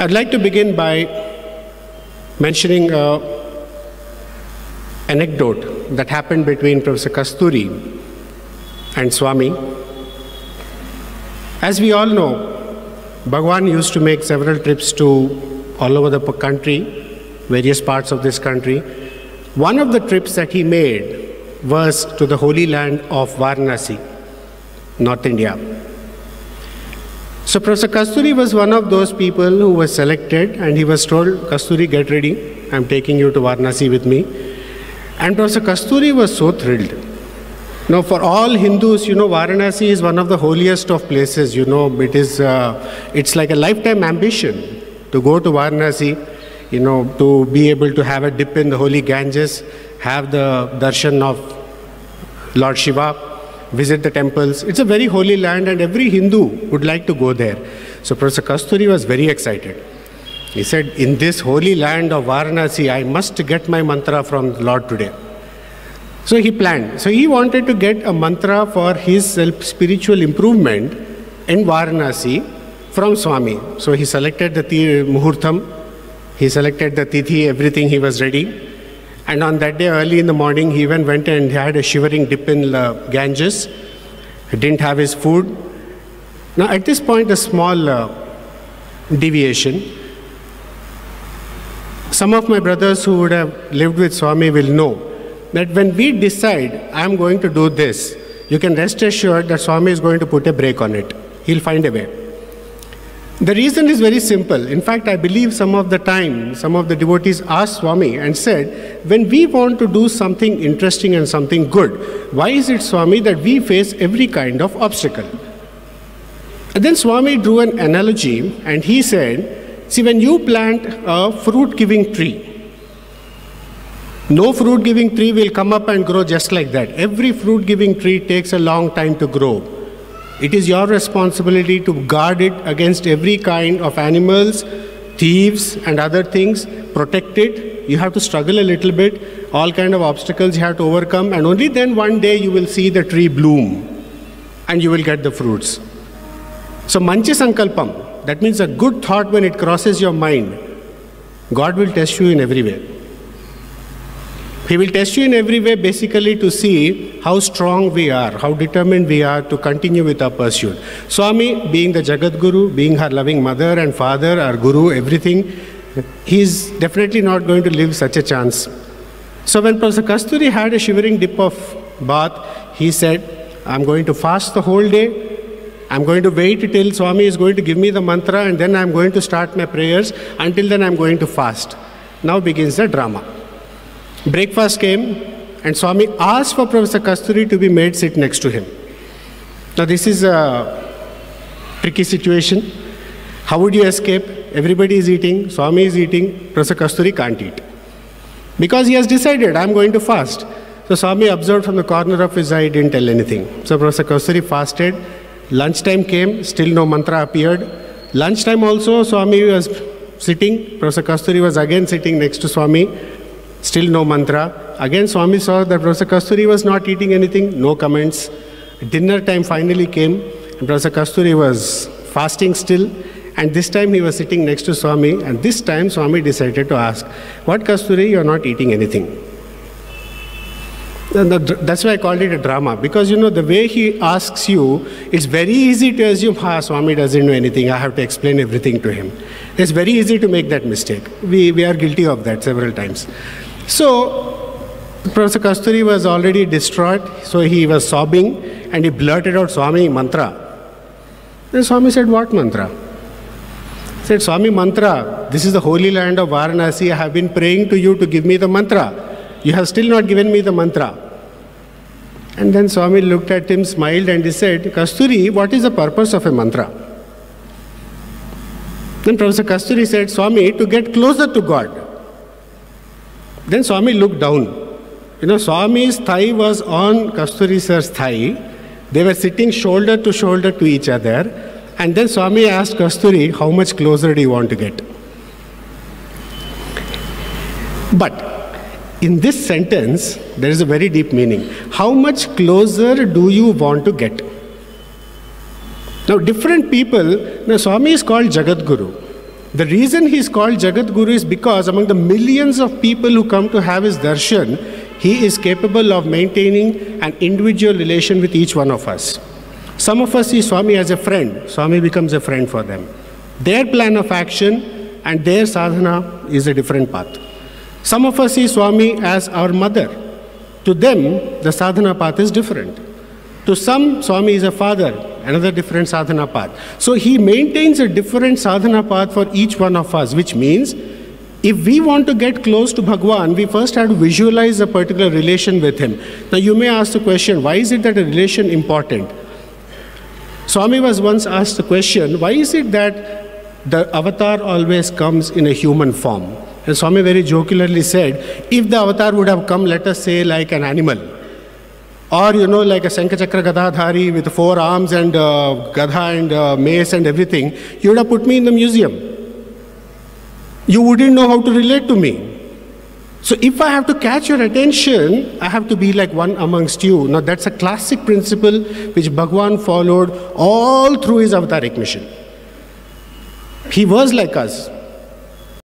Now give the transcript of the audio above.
I'd like to begin by mentioning an anecdote that happened between Professor Kasturi and Swami. As we all know, Bhagwan used to make several trips to all over the country, various parts of this country. One of the trips that he made was to the holy land of Varanasi, North India. So Professor Kasturi was one of those people who was selected, and he was told, Kasturi, get ready, I'm taking you to Varanasi with me. And Professor Kasturi was so thrilled. Now, for all Hindus, Varanasi is one of the holiest of places. It's like a lifetime ambition to go to Varanasi, to be able to have a dip in the holy Ganges, have the darshan of Lord Shiva, visit the temples. It's a very holy land, and every Hindu would like to go there. So Professor Kasturi was very excited. He said, in this holy land of Varanasi, I must get my mantra from the Lord today. So he planned. So he wanted to get a mantra for his spiritual improvement in Varanasi from Swami. So he selected the Muhurtam, he selected the Tithi, everything, he was ready. And on that day, early in the morning, he even went and had a shivering dip in the Ganges. He didn't have his food. Now, at this point, a small deviation. Some of my brothers who would have lived with Swami will know that when we decide, I'm going to do this, you can rest assured that Swami is going to put a brake on it. He'll find a way. The reason is very simple. In fact, I believe some of the time, some of the devotees asked Swami and said, when we want to do something interesting and something good, why is it, Swami, that we face every kind of obstacle? And then Swami drew an analogy and he said, see, when you plant a fruit-giving tree, no fruit-giving tree will come up and grow just like that. Every fruit-giving tree takes a long time to grow. It is your responsibility to guard it against every kind of animals, thieves and other things, protect it. You have to struggle a little bit, all kind of obstacles you have to overcome, and only then one day you will see the tree bloom and you will get the fruits. So Mancha Sankalpam, that means a good thought when it crosses your mind, God will test you in every way. He will test you in every way basically to see how strong we are, how determined we are to continue with our pursuit. Swami, being the Jagat Guru, being her loving mother and father, our Guru, everything, he is definitely not going to leave such a chance. So when Professor Kasturi had a shivering dip of bath, he said, I'm going to fast the whole day. I'm going to wait till Swami is going to give me the mantra, and then I'm going to start my prayers. Until then, I'm going to fast. Now begins the drama. Breakfast came, and Swami asked for Professor Kasturi to be made sit next to him. Now this is a tricky situation. How would you escape? Everybody is eating, Swami is eating, Professor Kasturi can't eat. Because he has decided, I'm going to fast. So Swami observed from the corner of his eye, didn't tell anything. So Professor Kasturi fasted. Lunchtime came, still no mantra appeared. Lunchtime also, Swami was sitting. Professor Kasturi was again sitting next to Swami. Still no mantra. Again Swami saw that Professor Kasturi was not eating anything, no comments. Dinner time finally came, and Professor Kasturi was fasting still, and this time he was sitting next to Swami, and this time Swami decided to ask, what Kasturi, you are not eating anything? That's why I called it a drama, because the way he asks you, it's very easy to assume, Swami doesn't know anything, I have to explain everything to him. It's very easy to make that mistake. We are guilty of that several times. So, Professor Kasturi was already distraught, so he was sobbing, and he blurted out, Swami, mantra. Then Swami said, what mantra? He said, Swami, mantra, this is the holy land of Varanasi, I have been praying to you to give me the mantra. You have still not given me the mantra. And then Swami looked at him, smiled, and he said, Kasturi, what is the purpose of a mantra? Then Professor Kasturi said, Swami, to get closer to God. Then Swami looked down. Swami's thigh was on Kasturi sir's thigh. They were sitting shoulder to each other. And then Swami asked Kasturi, how much closer do you want to get? But in this sentence, there is a very deep meaning. How much closer do you want to get? Now different people, now Swami is called Jagat Guru. The reason he's called Jagat Guru is because among the millions of people who come to have his darshan, he is capable of maintaining an individual relation with each one of us. Some of us see Swami as a friend. Swami becomes a friend for them. Their plan of action and their sadhana is a different path. Some of us see Swami as our mother. To them, the sadhana path is different. To some, Swami is a father, another different sadhana path. So he maintains a different sadhana path for each one of us, which means if we want to get close to Bhagwan, we first have to visualize a particular relation with him. Now you may ask the question, why is it that a relation important? Swami was once asked the question, why is it that the avatar always comes in a human form? And Swami very jocularly said, if the avatar would have come, let us say, like an animal, or like a Sankachakra Gadadhari with 4 arms and Gadha and mace and everything, you would have put me in the museum. You wouldn't know how to relate to me. So if I have to catch your attention, I have to be like one amongst you. Now that's a classic principle which Bhagwan followed all through his avataric mission. He was like us.